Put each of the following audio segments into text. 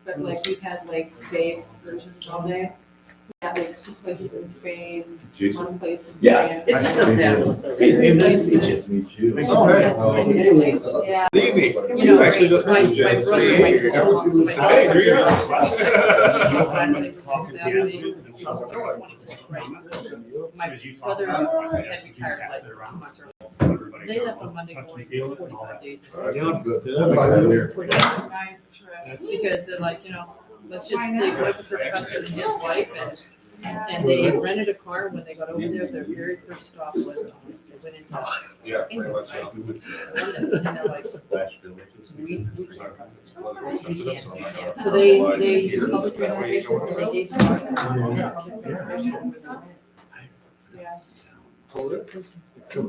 but like we've had like day excursions all day. We got like 2 places in Spain, Jason. 1 place in Yeah. France. It's just a fabulous. Hey, Dave, nice to meet you. Meet you. Oh, hey. Yeah. Leaving. You know, Actually, my just brother, messaged my you. brother, Hey, my you're sister, never my too- daughter. Hey, here you My brother had retired like 2 months early. They left on Monday going 45 days. Nice trip. Because they're like, let's just, they went with Professor and his wife and they rented a car. When they got over there, their very first stop was, they went into Yeah. England, right? And they're like, we can't. So they public transportation, and they gave them public transportation. Yeah.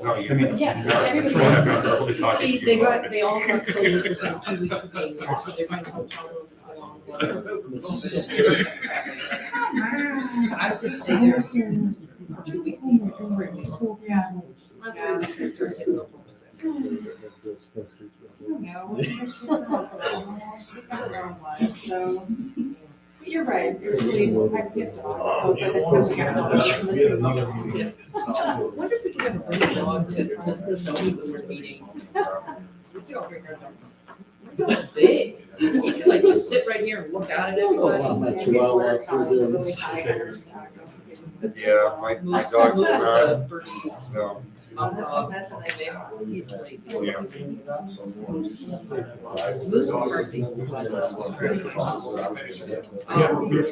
No, you mean. Yes, everybody. See, they all got COVID within 2 weeks of being there, so they're going to hotel rooms along with. I would stay there for 2 weeks easy, 3 weeks. Yeah. Not 3 weeks, I started getting a little homesick. So, but you're right, usually I get dogs, so by the time we get dogs, We had another meeting. I wonder if we could ever bring a dog to the zoning board meeting. We all bring our dogs. We're going big. You could like just sit right here and look out at everybody. Yeah, my Moose dog's is not, a pretty no. tough dog. He's lazy. Yeah. Moose McCarthy.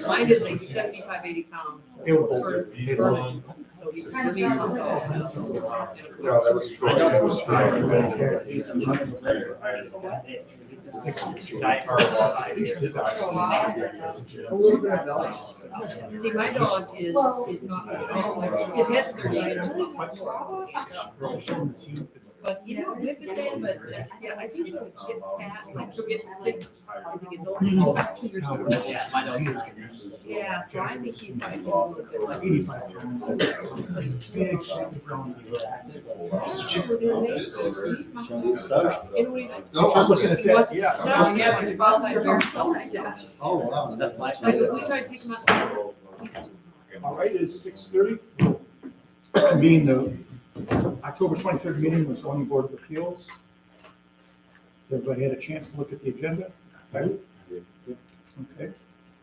Mine is like 75, 80 pounds. So he's pretty tough dog. No, that was true. That was See, my dog is not, his head's 38. But, with it, but just, I think he'll get fat, he'll get thick as he gets older. He's about 2 years old. Yeah, so I think he's going to do a little bit like. But he's so- No, I'm looking He wants to yeah. stop, yeah, but he buys out your house. Yes. Oh, wow. That's my. Like, if we try to take him out. All right, it's 6:30. Convene the October 23rd meeting with zoning board of appeals. Everybody had a chance to look at the agenda? Right? Okay.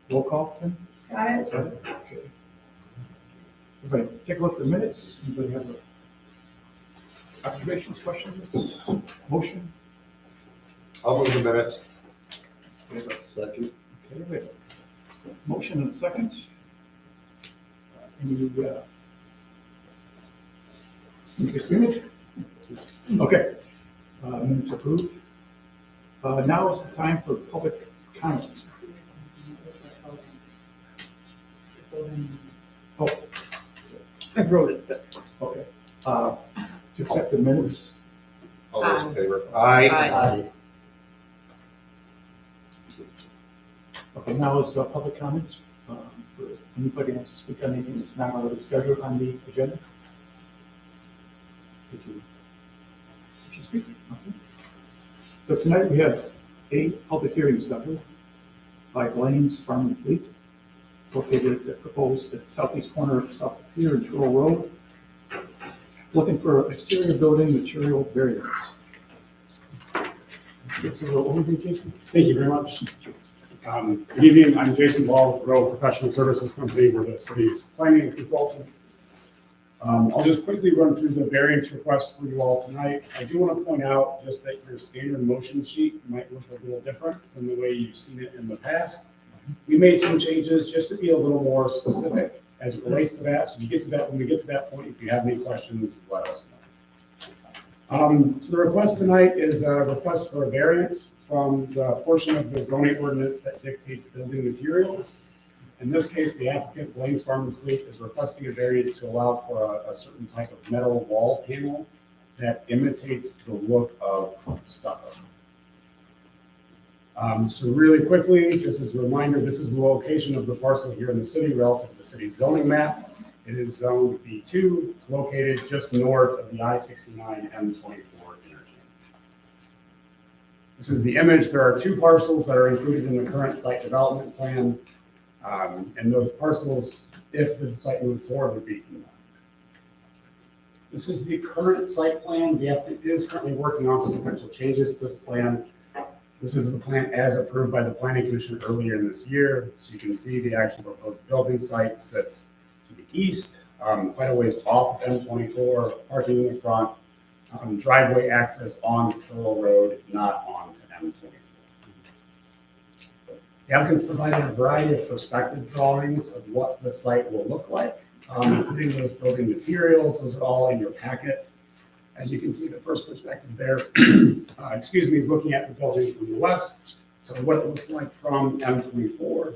Roll call, Tim? Got it? Okay. Everybody, take a look at the minutes. Anybody have observations, questions, motion? I'll move the minutes. Second. Okay, wait. Motion and a second. Any disagreement? Okay. Minutes approved. Now is the time for public comments. Oh, I wrote it. Okay. To accept the minutes. All those in favor? Aye. Aye. Okay, now is public comments. For anybody who wants to speak on anything that's not already scheduled on the agenda? Did you speak? Okay. So tonight we have 8 public hearings scheduled by Blaine's Farm and Fleet, located proposed at the southeast corner of South Pier and Truro Road, looking for exterior building material variance. Give us a little overview, Jason. Thank you very much. Good evening, I'm Jason Ball with Rowe Professional Services Company. We're the city's planning consultant. I'll just quickly run through the variance request for you all tonight. I do want to point out just that your standard motion sheet might look a little different than the way you've seen it in the past. We made some changes just to be a little more specific as it relates to that. So when we get to that point, if you have any questions, let us know. So the request tonight is a request for a variance from the portion of the zoning ordinance that dictates building materials. In this case, the applicant, Blaine's Farm and Fleet, is requesting a variance to allow for a certain type of metal wall panel that imitates the look of stucco. So really quickly, just as a reminder, this is the location of the parcel here in the city relative to the city's zoning map. It is zoned B2. It's located just north of the I-69 M24 interchange. This is the image. There are 2 parcels that are included in the current site development plan. And those parcels, if the site moves forward, would be combined. This is the current site plan. The applicant is currently working on some potential changes to this plan. This is the plan as approved by the Planning Commission earlier in this year. So you can see the actual proposed building site sits to the east, quite a ways off of M24, parking in the front, driveway access on Turtle Road, not onto M24. The applicants provided a variety of perspective drawings of what the site will look like, including those building materials. Those are all in your packet. As you can see, the first perspective there, is looking at the building from the west. So what it looks like from M24.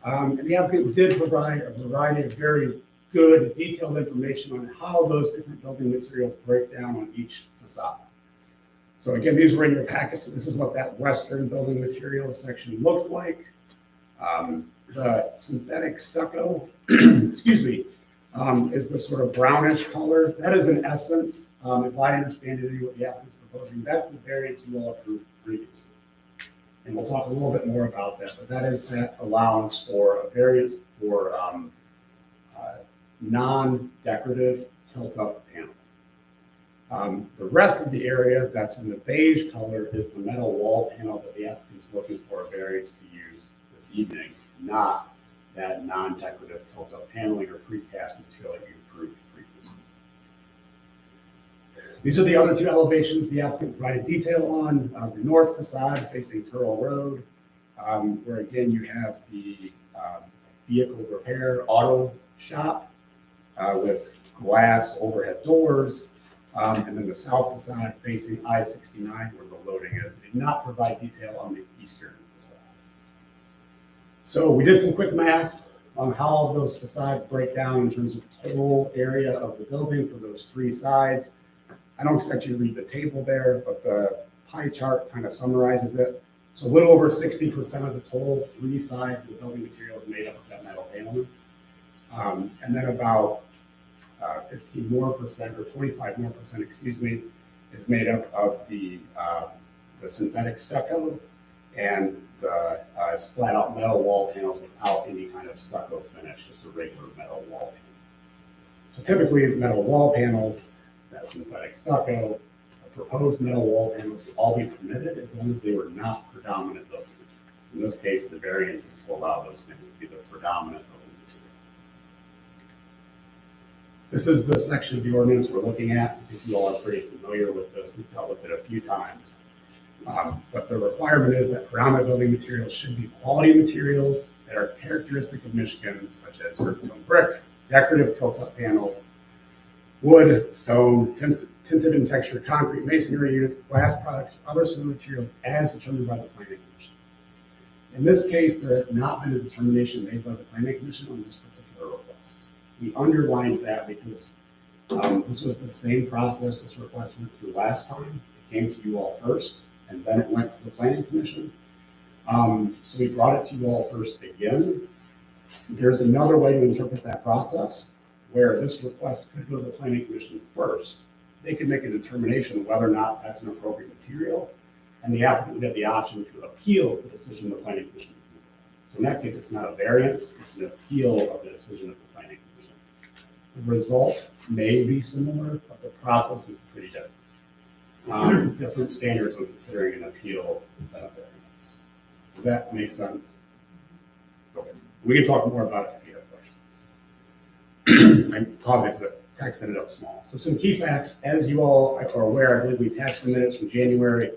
And the applicant did provide a variety of very good detailed information on how those different building materials break down on each facade. So again, these were in your package. This is what that western building materials section looks like. The synthetic stucco, is the sort of brownish color. That is in essence, as I understand it, what the applicant is proposing. That's the variance you all approved previously. And we'll talk a little bit more about that, but that is that allowance for a variance for non-decorative tilt-up panel. The rest of the area that's in the beige color is the metal wall panel that the applicant is looking for a variance to use this evening, not that non-decorative tilt-up paneling or precast material that you approved previously. These are the other 2 elevations the applicant provided detail on. The north facade facing Turtle Road, where again you have the vehicle repair auto shop with glass overhead doors. And then the south facade facing I-69 where the loading is. They did not provide detail on the eastern facade. So we did some quick math on how those facades break down in terms of total area of the building for those 3 sides. I don't expect you to read the table there, but the pie chart kind of summarizes it. So a little over 60% of the total 3 sides of the building material is made up of that metal paneling. And then about 15% more or 25% more, is made up of the synthetic stucco and the flat out metal wall panels without any kind of stucco finish, just a regular metal wall panel. So typically metal wall panels, that synthetic stucco, proposed metal wall panels would all be permitted as long as they were not predominant building materials. In this case, the variance is to allow those things to be the predominant building material. This is the section of the ordinance we're looking at. I think you all are pretty familiar with this. We've dealt with it a few times. But the requirement is that predominant building materials should be quality materials that are characteristic of Michigan, such as earth tone brick, decorative tilt-up panels, wood, stone, tinted and textured concrete, masonry units, glass products, or other similar materials as determined by the Planning Commission. In this case, there has not been a determination made by the Planning Commission on this particular request. We underlined that because this was the same process this request went through last time. It came to you all first, and then it went to the Planning Commission. So we brought it to you all first again. There's another way to interpret that process where this request could go to the Planning Commission first. They could make a determination whether or not that's an appropriate material, and the applicant would have the option to appeal the decision of the Planning Commission. So in that case, it's not a variance, it's an appeal of the decision of the Planning Commission. The result may be similar, but the process is pretty different. Different standards when considering an appeal than a variance. Does that make sense? Okay. We can talk more about it if you have questions. I apologize, but text ended up small. So some key facts, as you all are aware, I believe we attached the minutes from January.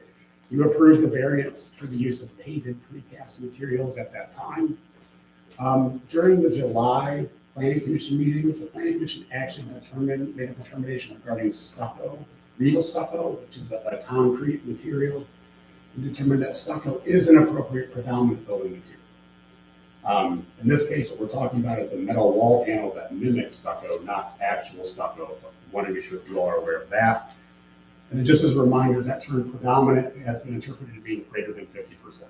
You approved the variance for the use of painted precast materials at that time. During the July Planning Commission meeting, the Planning Commission actually made a determination regarding stucco, regal stucco, which is a concrete material, and determined that stucco is an appropriate predominant building material. In this case, what we're talking about is a metal wall panel that mimics stucco, not actual stucco. But we want to be sure that you all are aware of that. And then just as a reminder, that term predominant has been interpreted to being greater than 50%.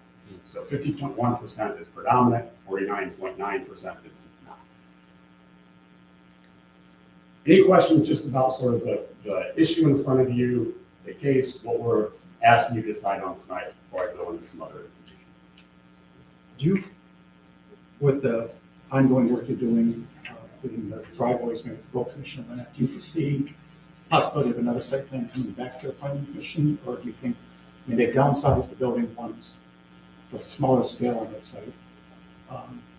So 50.1% is predominant, 49.9% is not. Any questions just about sort of the issue in front of you, the case, what we're asking you to decide on tonight before I go into some other information. Do you, with the ongoing work you're doing, including the driveways, maybe the road commission, and that, do you foresee possibility of another site plan coming back to the planning commission, or do you think, I mean, they've downsized the building once, so it's a smaller scale on that site.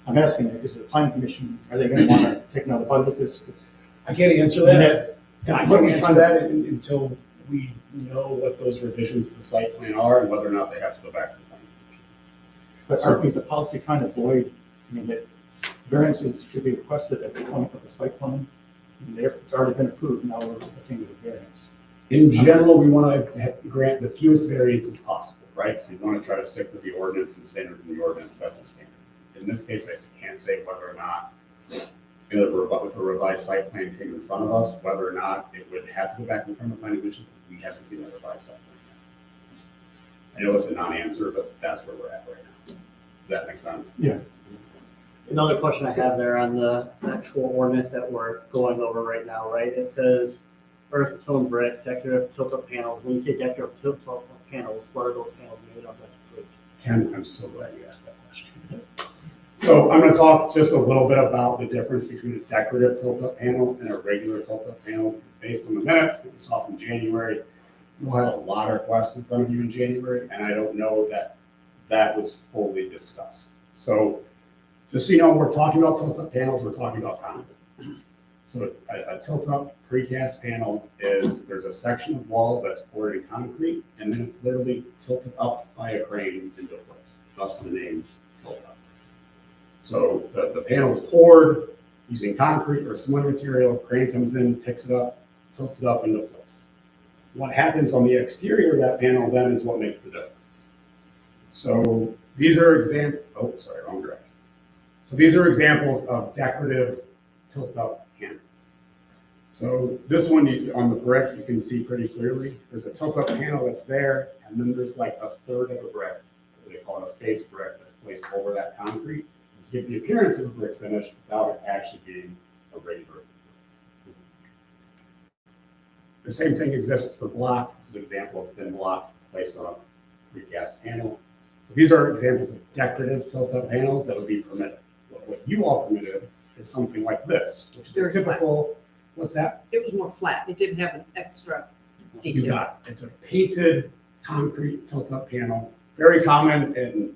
I'm asking, is the planning commission, are they gonna wanna take another bite at this? 'Cause I can't answer And that. that- I can't answer that until we know what those revisions to the site plan are and whether or not they have to go back to the planning commission. But certainly is the policy trying to avoid, I mean, that variances should be requested at the point of the site plan? I mean, it's already been approved, now we're looking at the variance. In general, we want to grant the fewest variances possible, right? So you want to try to stick to the ordinance and standards in the ordinance, that's a standard. In this case, I can't say whether or not, if a revised site plan came in front of us, whether or not it would have to go back in front of the planning commission. We haven't seen that revised site plan. I know it's a non-answer, but that's where we're at right now. Does that make sense? Yeah. Another question I have there on the actual ordinance that we're going over right now, right? It says earth tone brick, decorative tilt-up panels. When you say decorative tilt-up panels, what are those panels made of that's approved? Ken, I'm so glad you asked that question. So I'm going to talk just a little bit about the difference between a decorative tilt-up panel and a regular tilt-up panel. Because based on the minutes that we saw from January, we'll have a lot of requests in front of you in January, and I don't know that that was fully discussed. So just so you know, we're talking about tilt-up panels, we're talking about concrete. So a tilt-up precast panel is, there's a section of wall that's poured in concrete, and then it's literally tilted up by a crane into place, thus the name tilt-up. So the panel is poured using concrete or similar material, crane comes in, picks it up, tilts it up into place. What happens on the exterior of that panel then is what makes the difference. So these are wrong direction. So these are examples of decorative tilt-up panel. So this one on the brick, you can see pretty clearly. There's a tilt-up panel that's there, and then there's like a third of a brick, they call it a face brick, that's placed over that concrete to give the appearance of a brick finish without it actually being a regular. The same thing exists for block. This is an example of thin block placed on a precast panel. So these are examples of decorative tilt-up panels that would be permitted. What you all permitted is something like this, which is a typical, what's that? It was more flat. It didn't have an extra You detail. got it. It's a painted concrete tilt-up panel, very common in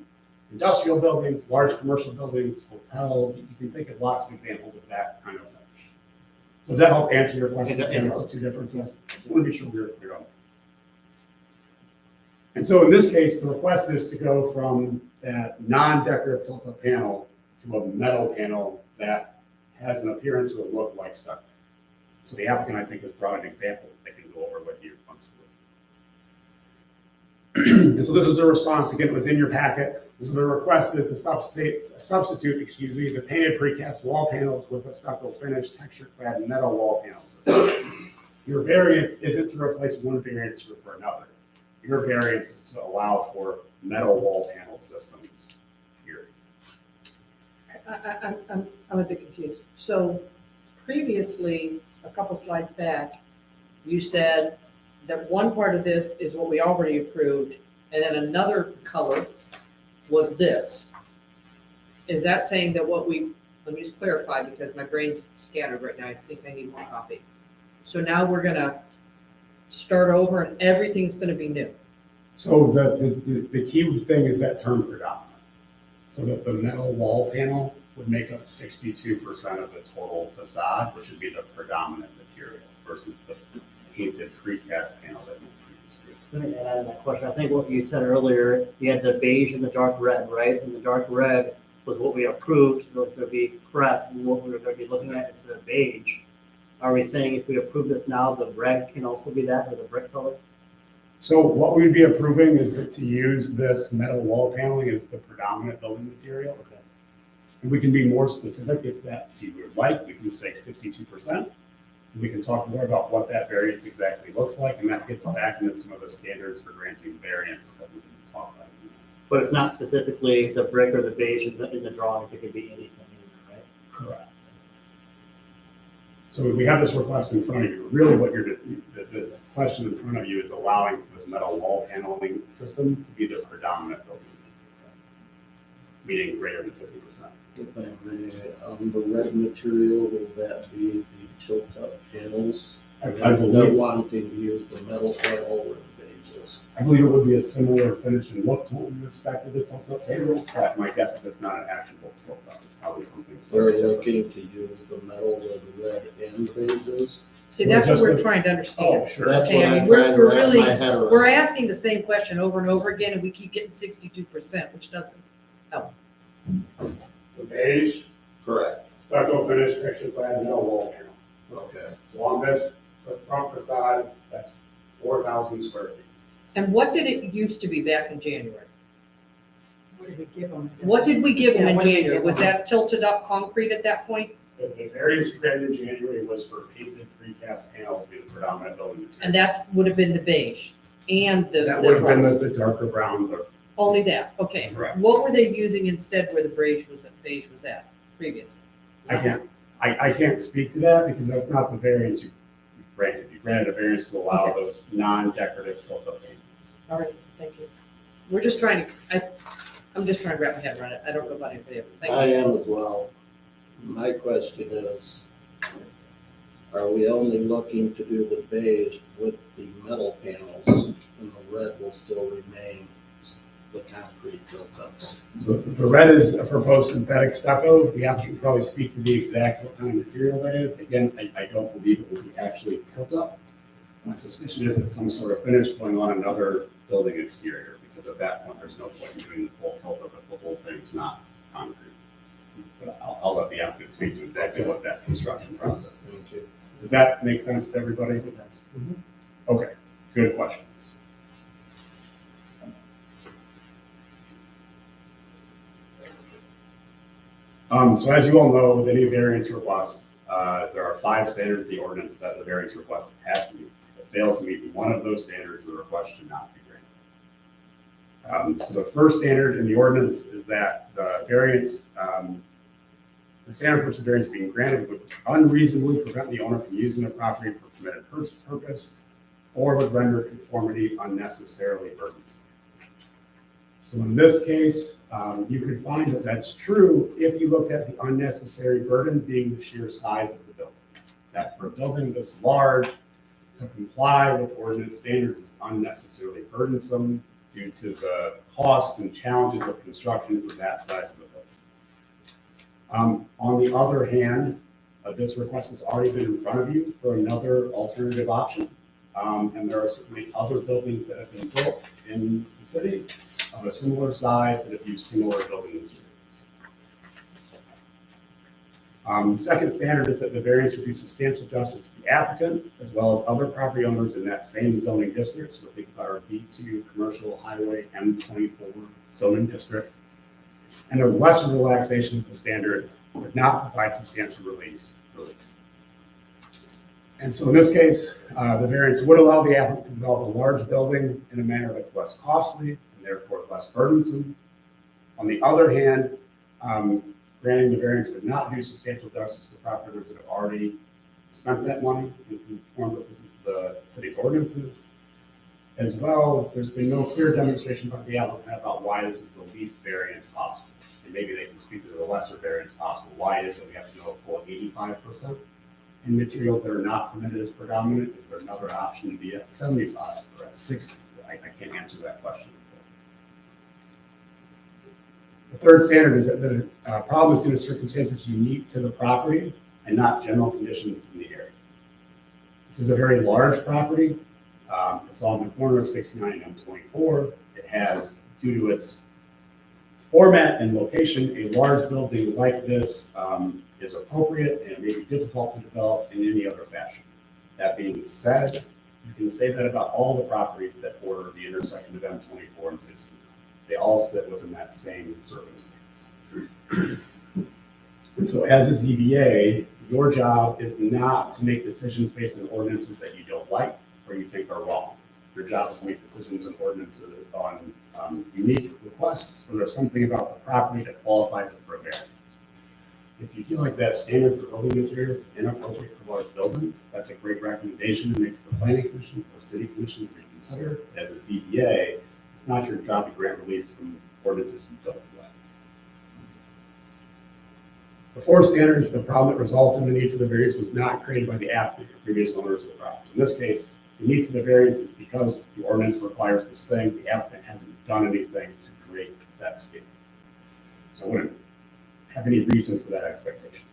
industrial buildings, large commercial buildings, hotels. You can think of lots of examples of that kind of finish. Does that help answer your question about the two differences? I want to be sure we're clear on that. And so in this case, the request is to go from that non-decorative tilt-up panel to a metal panel that has an appearance or a look like stucco. So the applicant, I think, has brought an example they can go over with you once. And so this is the response. Again, it was in your packet. So the request is to substitute, the painted precast wall panels with a stucco finish, texture-clad metal wall panel system. Your variance isn't to replace one variance for another. Your variance is to allow for metal wall panel systems, period. I'm a bit confused. So previously, a couple slides back, you said that one part of this is what we already approved, and then another color was this. Is that saying that let me just clarify because my brain's scattered right now. I think I need more coffee. So now we're gonna start over and everything's gonna be new. So the key thing is that term predominant. So that the metal wall panel would make up 62% of the total facade, which would be the predominant material versus the painted precast panel that we previously. Let me add on that question. I think what you said earlier, you had the beige and the dark red, right? And the dark red was what we approved, was going to be correct. And what we were going to be looking at is the beige. Are we saying if we approve this now, the red can also be that, or the brick color? So what we'd be approving is to use this metal wall paneling as the predominant building material. Okay. And we can be more specific if you would like. We can say 62%. We can talk more about what that variance exactly looks like, and that gets back into some of the standards for granting variance that we can talk about. But it's not specifically the brick or the beige in the drawings. It could be anything, right? Correct. So we have this request in front of you. Really what question in front of you is allowing this metal wall paneling system to be the predominant building material, meaning greater than 50%. If I may, the red material, will that be the tilt-up panels? I They're believe, wanting to use the metal panel or the beiges. I believe it would be a similar finish and look to what we expected the tilt-up panel, but my guess is it's not an actual tilt-up, it's probably something They're slightly different. looking to use the metal with red and beiges. See, that's what Just we're the- trying to Oh, understand. sure. That's Okay, what I mean, I'm we're- trying to we're wrap really- my head around. We're asking the same question over and over again, and we keep getting 62%, which doesn't help. The beige, Correct, stucco finish, texture clad metal wall panel. okay. So on this front facade, that's 4,000 square feet. And what did it used to be back in January? What did we give them? What did we give them Yeah, in what did we January? give Was them? that tilted up concrete at that point? The variance granted in January was for painted precast panels being the predominant building material. And that would have been the beige and the That would have been rust. the darker brown, but Only that, okay. Correct. What were they using instead where the beige was at previously? I can't speak to that because that's not the variance you granted. You granted a variance to allow Okay. those non-decorative tilt-up paintings. All right, thank you. We're just trying to, I'm just trying to wrap my head around it. I don't know about anybody else. Thank I you. am as well. My question is, are we only looking to do the beige with the metal panels and the red will still remain the concrete tilt-ups? So the red is a proposed synthetic stucco. The applicant can probably speak to the exact what kind of material that is. Again, I don't believe it will be actually tilt-up. My suspicion is it's some sort of finish going on another building exterior, because at that point, there's no point in doing the full tilt-up if the whole thing's not concrete. But I'll let the applicant speak to exactly what that construction process is. Thank you. Does that make sense to everybody? Okay, good questions. So as you all know, with any variance request, there are 5 standards in the ordinance that the variance request has to meet. If it fails to meet one of those standards, the request should not be granted. So the first standard in the ordinance is that the variance, the standard for which the variance being granted would unreasonably prevent the owner from using the property for permitted purpose or would render conformity unnecessarily burdensome. So in this case, you could find that that's true if you looked at the unnecessary burden being the sheer size of the building. That for a building this large, to comply with ordinance standards is unnecessarily burdensome due to the cost and challenges of construction for that size of a building. On the other hand, this request has already been in front of you for another alternative option. And there are certainly other buildings that have been built in the city of a similar size that have used similar building materials. The second standard is that the variance would do substantial justice to the applicant as well as other property owners in that same zoning district. So think about our B2 Commercial Highway M24 zoning district. And a lesser relaxation of the standard would not provide substantial relief. And so in this case, the variance would allow the applicant to develop a large building in a manner that's less costly and therefore less burdensome. On the other hand, granting the variance would not do substantial justice to property owners that have already spent that money and conformed with the city's ordinances. As well, there's been no clear demonstration by the applicant about why this is the least variance possible. And maybe they can speak to the lesser variance possible. Why is it we have to go a full 85%? In materials that are not permitted as predominant, is there another option to be at 75 or at 60? I can't answer that question. The third standard is that the problem is due to circumstances unique to the property and not general conditions in the area. This is a very large property. It's on the corner of 69 and M24. It has, due to its format and location, a large building like this is appropriate and it may be difficult to develop in any other fashion. That being said, you can say that about all the properties that border the intersection of M24 and 69. They all sit within that same circumstance. And so as a ZBA, your job is not to make decisions based on ordinances that you don't like or you think are wrong. Your job is to make decisions on ordinances on unique requests, or there's something about the property that qualifies it for a variance. If you feel like that standard for building materials is inappropriate for large buildings, that's a great recommendation to make to the planning commission or city commission to reconsider. As a ZBA, it's not your job to grant relief from ordinances you don't like. The four standards, the problem that resulted in the need for the variance was not created by the applicant or previous owners of the property. In this case, the need for the variance is because the ordinance requires this thing, the applicant hasn't done anything to create that standard. So I wouldn't have any reason for that expectation.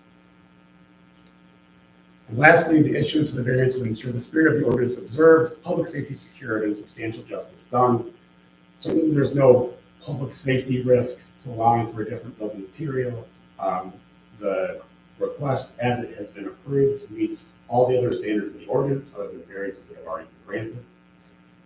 And lastly, the issuance of the variance would ensure the spirit of the ordinance observed, public safety secured, and substantial justice done. So there's no public safety risk to allowing for a different building material. The request, as it has been approved, meets all the other standards in the ordinance, other than variances that have already been granted.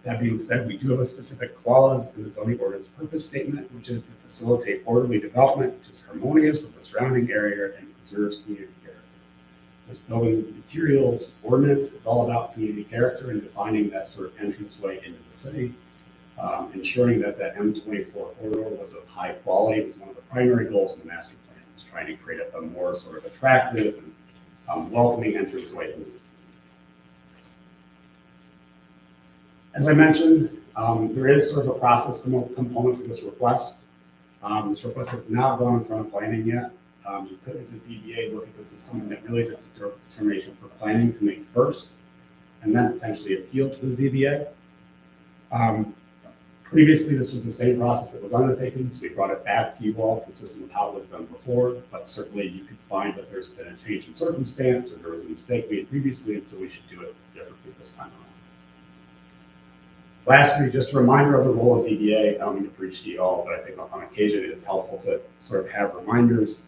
That being said, we do have a specific clause in the zoning ordinance purpose statement, which is to facilitate orderly development, which is harmonious with the surrounding area and preserves community character. This building materials ordinance is all about community character and defining that sort of entranceway into the city. Ensuring that that M24 corridor was of high quality was one of the primary goals in the master plan, was trying to create a more sort of attractive and welcoming entranceway into the city. As I mentioned, there is sort of a process component to this request. This request has not gone in front of planning yet. You could, as a ZBA, look at this as something that really is a determination for planning to make first, and then potentially appeal to the ZBA. Previously, this was the same process that was undertaken, so we brought it back to you all, consistent with how it was done before, but certainly you could find that there's been a change in circumstance, or there was a mistake made previously, and so we should do it differently this time around. Lastly, just a reminder of the role of ZBA. I don't mean to preach to you all, but I think on occasion it's helpful to sort of have reminders.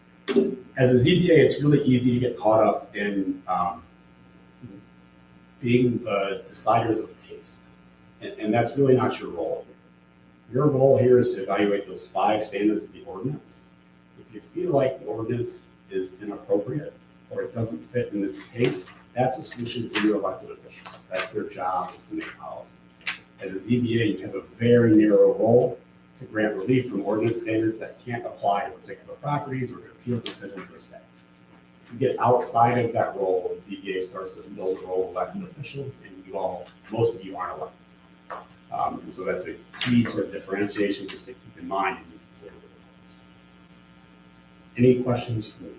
As a ZBA, it's really easy to get caught up in being the deciders of taste, and that's really not your role. Your role here is to evaluate those 5 standards of the ordinance. If you feel like the ordinance is inappropriate or it doesn't fit in this case, that's a solution for your elected officials. That's their job, is to make policy. As a ZBA, you have a very narrow role to grant relief from ordinance standards that can't apply to particular properties or to appeal decisions of staff. You get outside of that role, and ZBA starts to fill the role of elected officials, and most of you aren't elected. And so that's a key sort of differentiation just to keep in mind as you consider this. Any questions for me?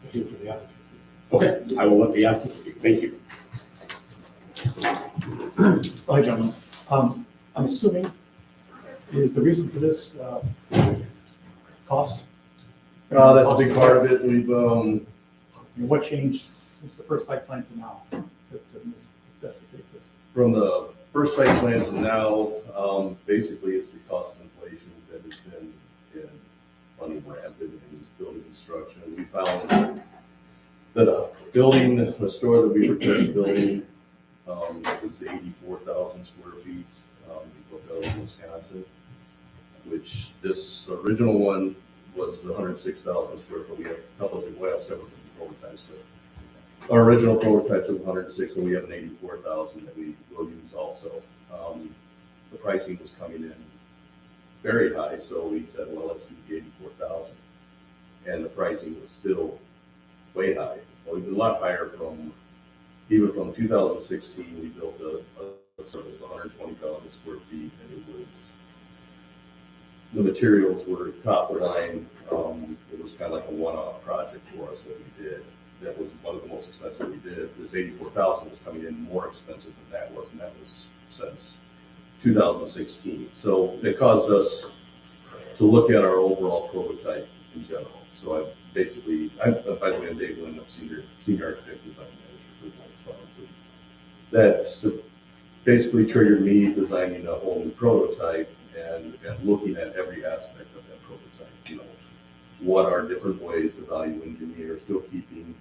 Thank you for the applicant. Okay, I will let the applicant speak. Thank you. Hi, gentlemen. I'm assuming, is the reason for this cost? That's a big part of it. We've, What changed since the first site plan to now to necessitate this? from the first site plan to now, basically it's the cost of inflation that has been running rampant in building construction. We found that a store that we were just building, was 84,000 square feet. We built out in Wisconsin, which this original one was 106,000 square foot. We have a couple of, we have several different prototypes, but our original prototype was 106, and we have an 84,000 that we will use also. The pricing was coming in very high, so we said, well, let's do the 84,000. And the pricing was still way high. Well, it was a lot higher even from 2016, we built a sort of 120,000 square feet, and it was, the materials were copper line. It was kind of like a one-off project for us that we did. That was one of the most expensive we did. This 84,000 was coming in more expensive than that was, and that was since 2016. So it caused us to look at our overall prototype in general. So I basically, by the way, I'm Dave Lynn, I'm senior architect, design manager for Lions. That basically triggered me designing a whole new prototype and looking at every aspect of that prototype. You know, what are different ways to value engineer, still keeping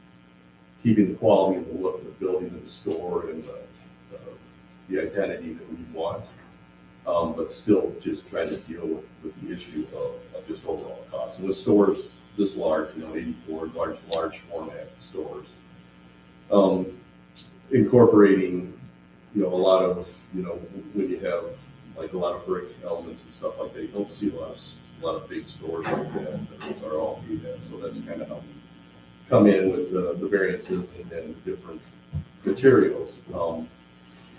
the quality and the look of the building and the store and the identity that we want, but still just trying to deal with the issue of just overall cost. And with stores this large, 84 large format stores, incorporating, a lot of, when you have like a lot of brick elements and stuff like that, you don't see a lot a lot of big stores like that are all prefab, so that's kind of how we come in with the variances and the different materials.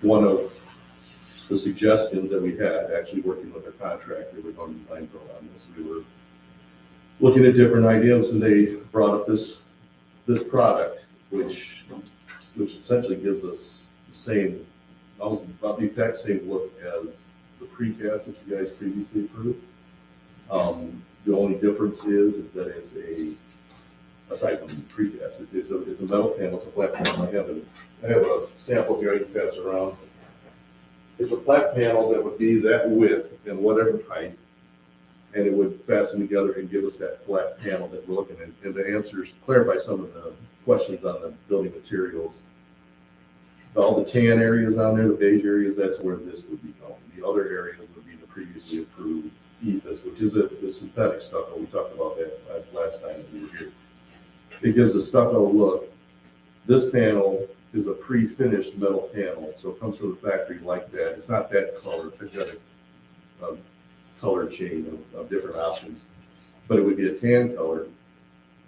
One of the suggestions that we had, actually working with our contractor, with Home Design Pro on this, we were looking at different ideas, and they brought up this product, which essentially gives us the same, almost about the exact same look as the precast that you guys previously approved. The only difference is that it's aside from the precast, it's a metal panel, it's a flat panel. I have a sample here I can pass around. It's a flat panel that would be that width and whatever height, and it would fasten together and give us that flat panel that we're looking at. And to clarify some of the questions on the building materials, all the tan areas on there, the beige areas, that's where this would be going. The other areas would be the previously approved ethos, which is the synthetic stucco. We talked about that last time that we were here. It gives a stucco look. This panel is a pre-finished metal panel, so it comes from the factory like that. It's not that color. It's got a color chain of different options, but it would be a tan color,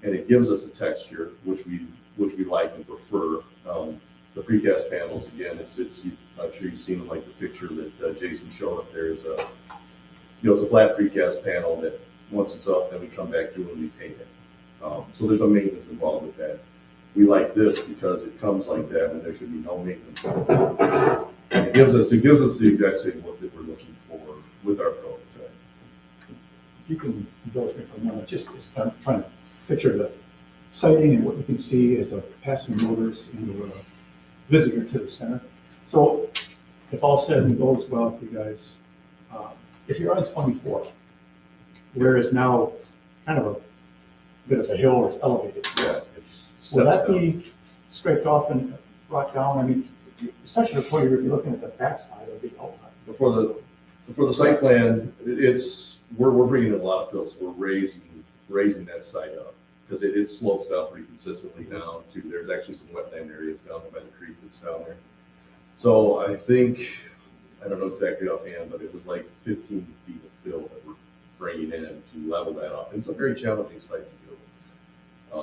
and it gives us a texture which we like and prefer. The precast panels, again, I'm sure you've seen like the picture that Jason showed up there. It's a flat precast panel that once it's up, then we come back to it and we paint it. So there's no maintenance involved with that. We like this because it comes like that, and there should be no maintenance. And it gives us the exact same look that we're looking for with our prototype. You can indulge me for a moment, just kind of trying to picture the sighting and what you can see as a passing motorist and a visitor to the center. So if all said and goes well for you guys, if you're on 24, where is now kind of a bit of a hill or it's elevated, Yeah, will that be scraped off and brought down? I mean, essentially, before you're looking at the backside of the outline. For the site plan, we're bringing in a lot of fill, so we're raising that site up because it slopes down pretty consistently down to, there's actually some wetland areas down by the creek that's down there. So I think, I don't know exactly offhand, but it was like 15 feet of fill that we're bringing in to level that up. It's a very challenging site to do.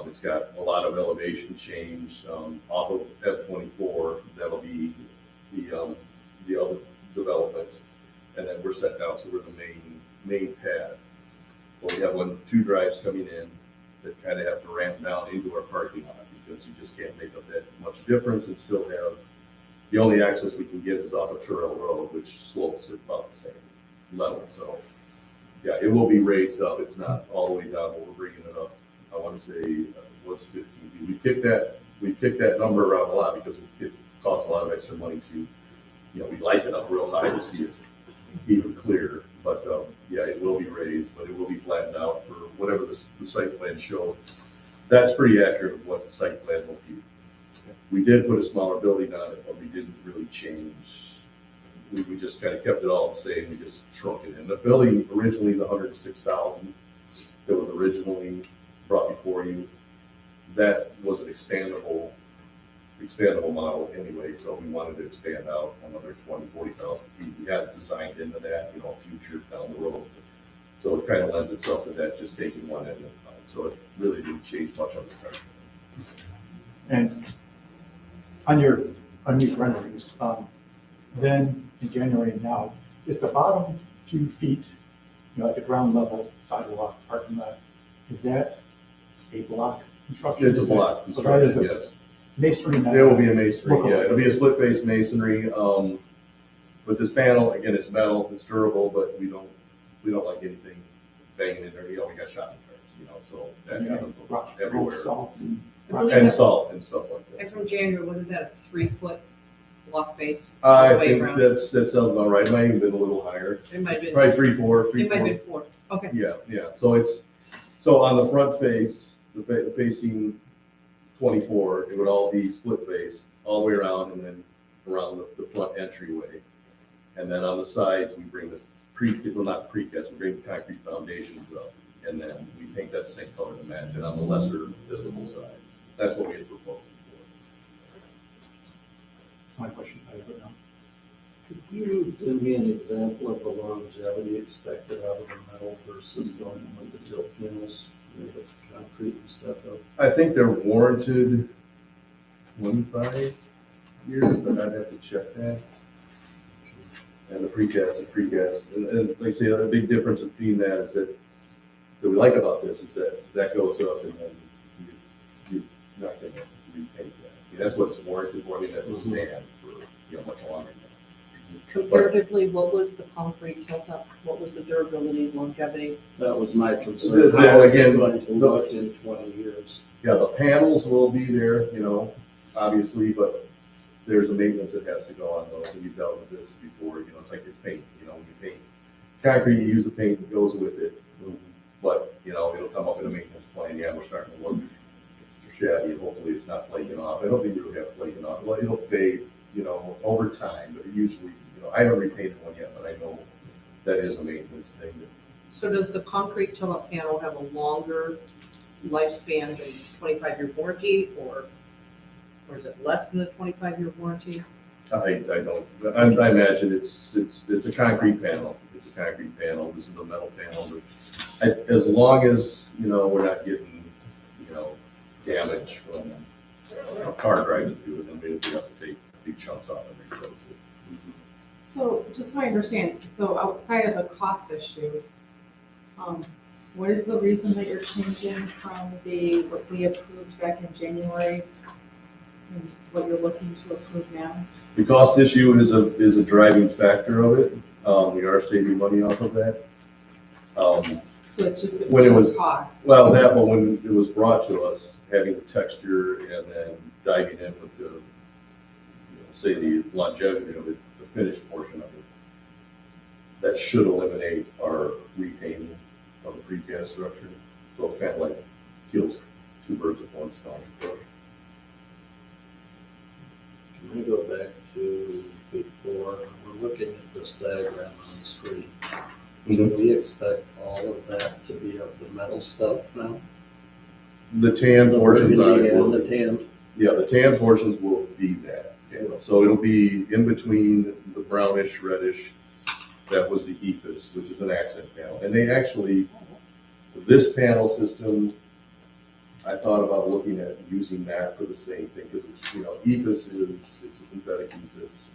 It's got a lot of elevation change off of F24. That'll be the other development, and then we're set down, so we're the main pad. Well, we have two drives coming in that kind of have to ramp down into our parking lot because you just can't make up that much difference and still have, the only access we can get is off of Terrell Road, which slopes at about the same level. So yeah, it will be raised up. It's not all the way down, but we're bringing it up. I want to say it was 15 feet. We kicked that number around a lot because it costs a lot of extra money to, we like it up real high to see it even clearer. But yeah, it will be raised, but it will be flattened out for whatever the site plan showed. That's pretty accurate of what the site plan will be. We did put a smaller building on it, but we didn't really change. We just kind of kept it all the same. We just shrunk it. And the building originally, the 106,000 that was originally brought before you, that was an expandable model anyway. So we wanted to expand out another 40,000 feet. We had it designed into that, future down the road. So it kind of lends itself to that, just taking one end of it out. So it really didn't change much on the site. And on these renderings, then in January and now, is the bottom few feet, at the ground level, sidewalk, parking lot, is that a block construction? It's a block So that is construction, a yes. masonry. It will be a masonry, Look yeah. over. It'll be a split face masonry. With this panel, again, it's metal, it's durable, but we don't like anything banging in there. We got shopping carts, so that happens Rock, everywhere. salt, and I rock. believe And that's- salt and stuff like that. And from January, wasn't that a 3-foot block base? all the I way think around? that sounds about right. It might even been a little higher. It might have been, Probably 3, 4, 3, it might 4. have been 4. Okay. Yeah. So on the front face, the facing 24, it would all be split face all the way around and then around the front entryway. And then on the sides, we bring the not the precast, we bring the concrete foundations up. And then we paint that same color to match it on the lesser visible sides. That's what we had proposed That's my question. I have it now. Could you give me an example of the longevity expected out of the metal versus going with the tilt panels made of concrete and stucco? I think they're warranted 25 years, but I'd have to check that. And the precast is precast. And like I say, the big difference between that is that we like about this is that goes up and then you're not gonna repaint that. I mean, that's what it's warranted for. I mean, that will stand for, much longer. Comparatively, what was the concrete tilt up? What was the durability and longevity? That was my concern. The- How is it again, going to look in 20 years? Yeah, the panels will be there, obviously, but there's a maintenance that has to go on those, and you've dealt with this before, it's like it's paint, when you paint concrete, you use the paint that goes with it, but, it'll come up in a maintenance plan, yeah, we're starting to look shabby, and hopefully it's not flaking off. I don't think it'll have flaking off, well, it'll fade, over time, but usually, I haven't repainted one yet, but I know that is a maintenance thing. So does the concrete tilt-up panel have a longer lifespan than 25-year warranty, or is it less than the 25-year warranty? I don't, I imagine it's a concrete panel, it's a concrete panel, this is a metal panel, but as long as, we're not getting, damage from a car driving through it, then we have to take big chunks off and replace it. So just so I understand, so outside of the cost issue, what is the reason that you're changing from what we approved back in January and what you're looking to approve now? The cost issue is a driving factor of it, we are saving money off of that. So it's just, When it was- cost. Well, that one, when it was brought to us, having the texture and then diving in with the, say the longevity of it, the finished portion of it, that should eliminate our repainting of the precast structure. So it kind of like kills two birds with one stone. Can we go back to before? We're looking at this diagram on the screen. Can we expect all of that to be of the metal stuff now? The tan The portions on burgundy it and will, the tan? yeah, the tan portions will be that. So it'll be in between the brownish, reddish, that was the EFIS, which is an accent panel. And they actually, this panel system, I thought about looking at using that for the same thing, because it's, EFIS it's a synthetic EFIS,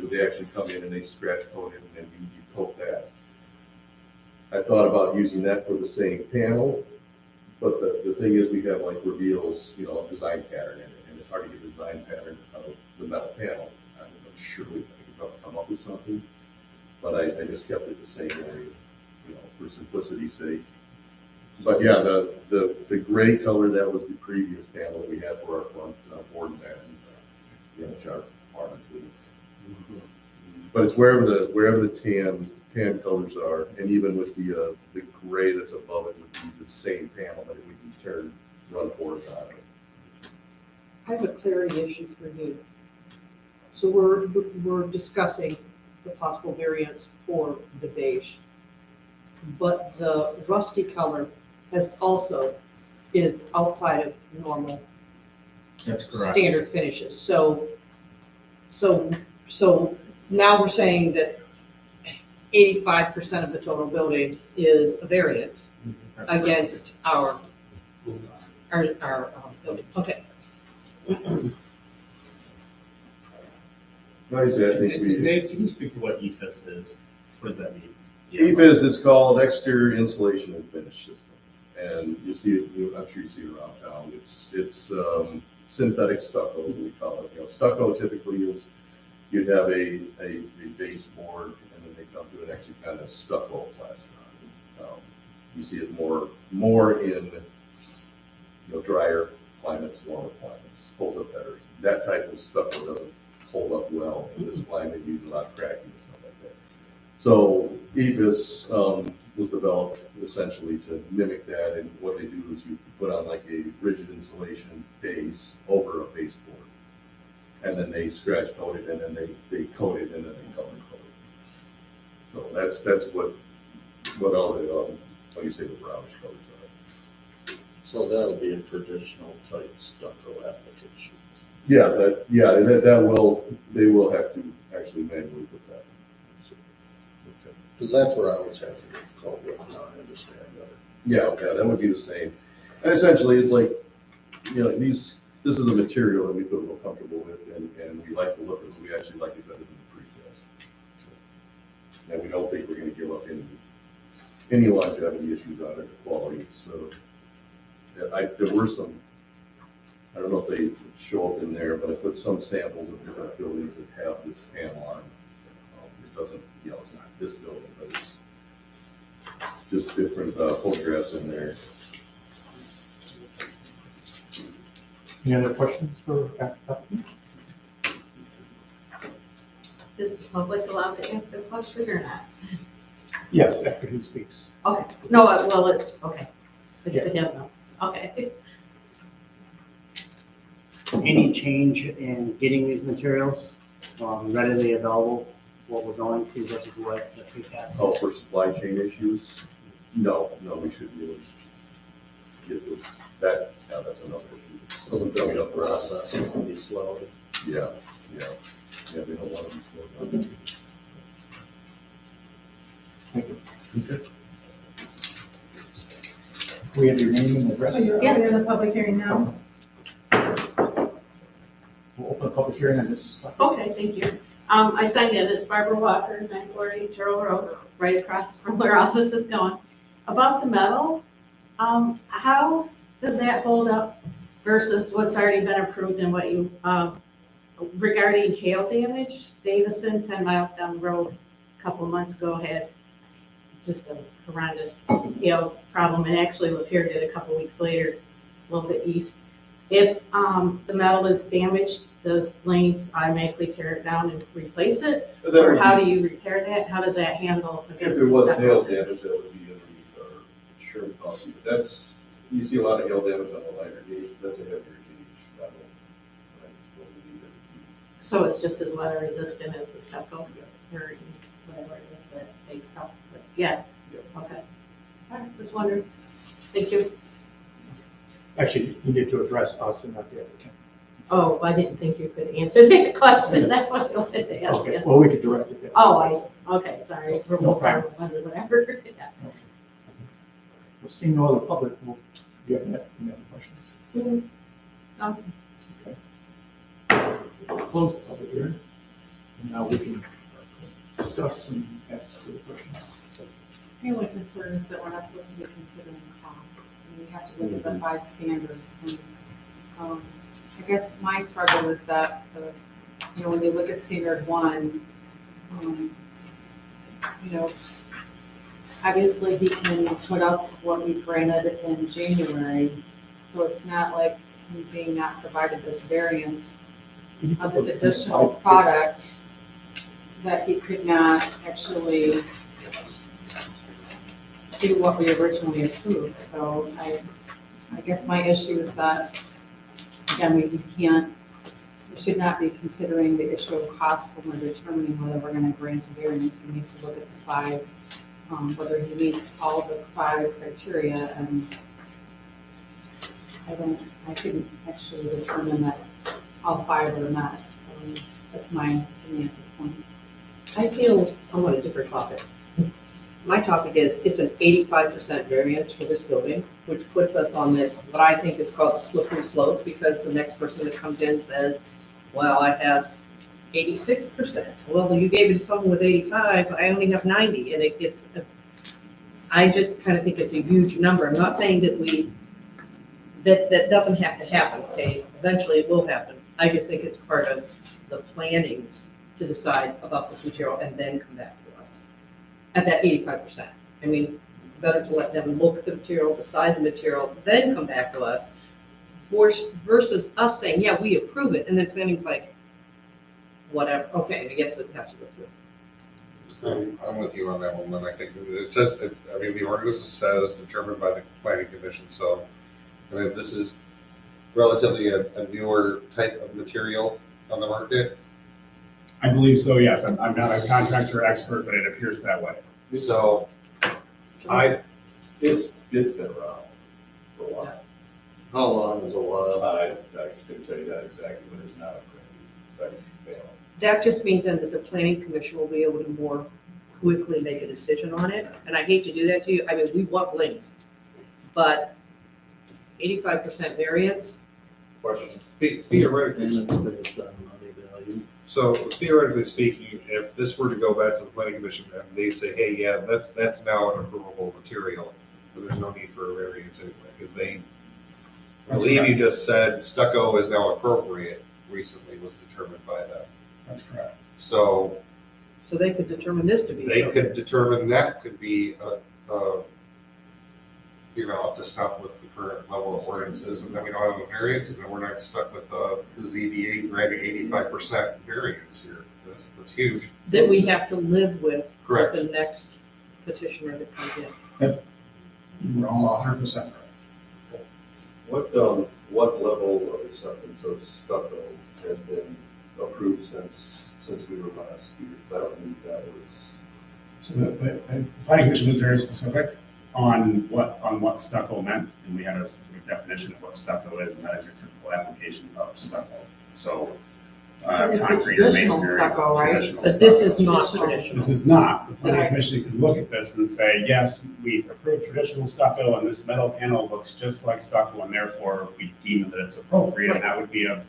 they actually come in and they scratch coat it and then you coat that. I thought about using that for the same panel, but the thing is we have like reveals, a design pattern in it, and it's hard to get a design pattern out of the metal panel. I'm sure we could probably come up with something, but I just kept it the same way, for simplicity's sake. But yeah, the gray color, that was the previous panel that we had for our front board mat, which are part of it. But it's wherever the tan colors are, and even with the gray that's above it would be the same panel that we can run horizontally. I have a clarity issue for you. So we're discussing the possible variants for the beige, but the rusty color is outside of normal That's correct. standard finishes. So now we're saying that 85% of the total building is a variance against our building. Okay. Like I said, I think we. Dave, can you speak to what EFIS is? What does that mean? EFIS is called Exterior Insulation and Finish System, and you see it. I'm sure you see it around town. It's synthetic stucco, as we call it. Stucco typically is you'd have a baseboard, and then they come to an actually kind of stucco plaster on it. You see it more in drier climates, warmer climates, holds up better. That type of stucco doesn't hold up well in this climate. You use a lot of cracking and stuff like that. So EFIS was developed essentially to mimic that, and what they do is you put on like a rigid insulation base over a baseboard, and then they scratch coat it, and then they coat it, and then they color coat it. So that's what all the like you say, the brownish colors are. So that'll be a traditional type stucco application. Yeah, they will have to actually manually put that. Because that's where I was having trouble with, now I understand better. Yeah, that would be the same. And essentially, it's like, this is a material that we feel real comfortable with, and we like the look of it, we actually like it better than the precast. And we don't think we're gonna give up any longevity issues on it, or quality, so. There were some, I don't know if they show up in there, but I put some samples of different buildings that have this panel on. It doesn't, it's not this building, but it's just different photographs in there. Any other questions for applicant? Is the public allowed to ask a question or not? Yes, after he speaks. Okay, no, well, it's, okay, it's to him though, okay. Any change in getting these materials readily available, what we're going to versus what the precast? Oh, for supply chain issues? No, we shouldn't really get this, that's another issue. So the building process will be slow. Yeah, they don't want to be slowed down. Thank you. We have your name and address. Yeah, we're in the public hearing now. We'll open a public hearing on this. Okay, thank you. I signed in as Barbara Walker, 940 Terrell Road, right across from where all this is going. About the metal, how does that hold up versus what's already been approved and what you, regarding hail damage? Davison, 10 miles down the road, a couple of months ago had just a horrendous hail problem, and actually Lapeer did a couple weeks later, a little bit east. If the metal is damaged, does Lanes automatically tear it down and replace it? Or how do you repair that? How does that handle? If against it was the hail stuff? damage, that would be underneath our insurance policy, but you see a lot of hail damage on the lighter gauge, that's a heavier gauge metal. Right, it's what we need to So it's just as weather resistant as the stucco or whatever it is, that fake stuff, but yeah, okay. All right, just wondering. Thank you. Actually, you need to address us and not the applicant. Oh, I didn't think you could answer that question. That's what I wanted to ask Okay, you. well, we could direct it. there. Oh, I see. Okay, sorry. No problem. Whatever. Yeah. We'll see no other public. Do you have any other questions? No. We'll close the public hearing. And now we can discuss and ask for the questions. My only concern is that we're not supposed to be considering cost. I mean, we have to look at the 5 standards. And I guess my struggle is that, when you look at standard 1, obviously he can put up what we granted in January. So it's not like him being not provided this variance of this additional product that he could not actually do what we originally approved. So I guess my issue is that, again, we should not be considering the issue of cost when we're determining whether we're going to grant a variance. We need to look at the 5, whether he meets all the 5 criteria, and I couldn't actually determine that all 5 are not. So that's my opinion at this point. I feel I'm on a different topic. My topic is, it's an 85% variance for this building, which puts us on this, what I think is called the slippery slope, because the next person that comes in says, well, I have 86%. Well, you gave it to someone with 85, I only have 90, and I just kind of think it's a huge number. I'm not saying that that doesn't have to happen, okay? Eventually it will happen. I just think it's part of the plannings to decide about this material and then come back to us at that 85%. I mean, better to let them look at the material, decide the material, then come back to us versus us saying, yeah, we approve it, and then planning's like, whatever, okay, I guess it has to go through. I'm with you on that one, and I think it says, the ordinance says determined by the planning commission, so, this is relatively a newer type of material on the market. I believe so, yes. I'm not a contractor expert, but it appears that way. So, It's been around for a while. How long is a while? I couldn't tell you that exactly, but it's not a brand new. That just means then that the planning commission will be able to more quickly make a decision on it, and I hate to do that to you, I mean, we want lanes, but 85% variance, Question. And Theoretically, it's based on money value. so theoretically speaking, if this were to go back to the planning commission and they say, hey, yeah, that's now an approvable material, then there's no need for a variance anyway, because they, I believe you just said stucco is now appropriate, recently was determined by them. That's correct. So so they could determine this to be. they could determine that could be, up to snuff with the current level of ordinances, and then we don't have a variance, and then we're not stuck with the ZBA granting 85% variance here. That's huge. That we have to live with. Correct. The next petitioner that comes in. We're all 100% correct. What level of acceptance of stucco has been approved since we were last here? Because I don't think that was. So the planning commission was very specific on what stucco meant, and we had a specific definition of what stucco is, and that is your typical application of stucco. So, It's a concrete traditional masonry, stucco, right? traditional But this stucco. is not Traditional. traditional. This is not. The planning commission could look at this and say, yes, we approve traditional stucco, and this metal panel looks just like stucco, and therefore we deem that it's appropriate, and that would be a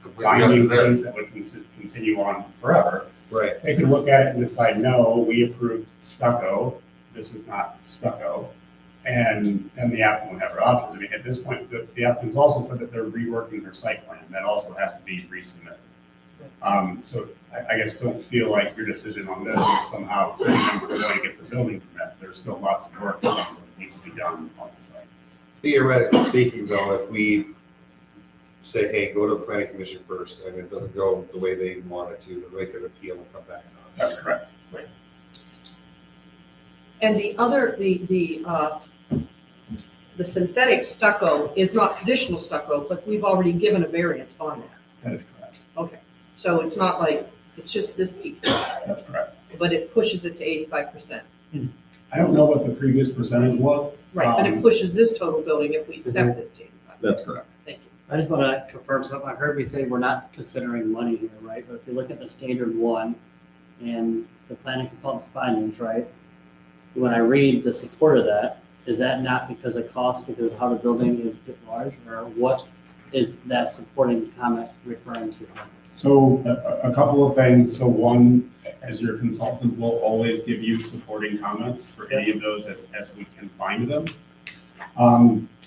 Completely up to binding them. case that would continue on forever. Right. They could look at it and decide, no, we approve stucco, this is not stucco. And then the applicant would have her options. I mean, at this point, the applicants also said that they're reworking their site plan. That also has to be resubmitted. So I guess don't feel like your decision on this is somehow going to get the building permit. There's still lots of work that needs to be done on the site. Theoretically speaking, though, if we say, hey, go to the planning commission first, and it doesn't go the way they want it to, then they could appeal and come back to us. That's correct. And the synthetic stucco is not traditional stucco, but we've already given a variance on that. That is correct. Okay, so it's not like, it's just this piece, That's correct. but it pushes it to 85%. I don't know what the previous percentage was. Right, but it pushes this total building if we accept this to 85%. That's correct. Thank you. I just want to confirm something. I heard me say we're not considering money here, right? But if you look at the standard one and the planning consultant's findings, right? When I read the support of that, is that not because of cost, because of how the building is bit large, or what is that supporting comment referring to? So a couple of things. So one, as your consultant, will always give you supporting comments for any of those as we can find them.